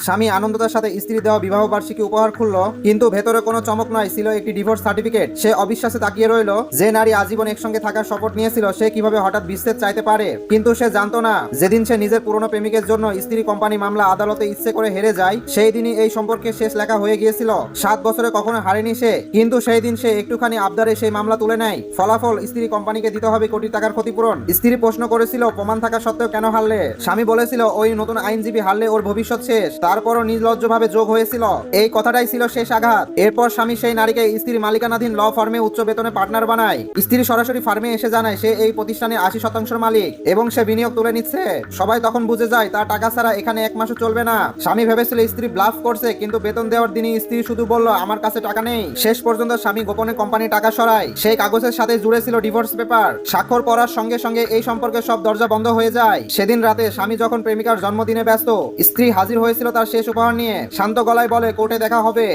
স্বামী আনন্দতার সাথে স্ত্রী দেওয়া বিবাহ বার্ষিকী উপহার খুললো, কিন্তু ভেতরে কোনো চমক নয়, ছিল একটি ডিভোর্স সার্টিফিকেট। সে অবিশ্বাসে তাকিয়ে রইল। যে নারী আজীবন একসঙ্গে থাকার শপথ নিয়েছিল, সে কিভাবে হঠাৎ বিচ্ছেদ চাইতে পারে? কিন্তু সে জানতো না, যেদিন সে নিজের পুরনো প্রেমিকের জন্য স্ত্রী কোম্পানি মামলা আদালতে ইচ্ছে করে হেরে যায়, সেই দিনই এই সম্পর্কে শেষ লেখা হয়ে গিয়েছিল। 7 বছরে কখনো হারেনি সে, কিন্তু সেই দিন সে একটুখানি আবদারে সেই মামলা তুলে নেয়। ফলাফল, স্ত্রী কোম্পানিকে দিতে হবে কোটি টাকার ক্ষতিপূরণ। স্ত্রী প্রশ্ন করেছিল, প্রমাণ থাকা সত্ত্বেও কেন হারলে? স্বামী বলেছিল, ওই নতুন আইনজীবী হারলে ওর ভবিষ্যৎ শেষ। তারপরও নির্লজ্জভাবে যোগ হয়েছিল। এই কথাটাই ছিল শেষ আঘাত। এরপর স্বামী সেই নারীকে স্ত্রীর মালিকানাধীন ল ফার্মে উচ্চ বেতনে পার্টনার বানায়। স্ত্রী সরাসরি ফার্মে এসে জানায় সে এই প্রতিষ্ঠানের 80% মালিক এবং সে বিনিয়োগ তুলে নিচ্ছে। সবাই তখন বুঝে যায় তার টাকা ছাড়া এখানে 1 মাসও চলবে না। স্বামী ভেবেছিল স্ত্রী ব্লাফ করছে, কিন্তু বেতন দেওয়ার দিনই স্ত্রী শুধু বলল, আমার কাছে টাকা নেই। শেষ পর্যন্ত স্বামী গোপনে কোম্পানির টাকা সরায়। সেই কাগজের সাথে জুড়ে ছিল ডিভোর্স পেপার। স্বাক্ষর পড়ার সঙ্গে সঙ্গে এই সম্পর্কের সব দরজা বন্ধ হয়ে যায়। সেদিন রাতে স্বামী যখন প্রেমিকার জন্মদিনে ব্যস্ত, স্ত্রী হাজির হয়েছিল তার শেষ উপহার নিয়ে। শান্ত গলায় বলে, কোর্টে দেখা হবে।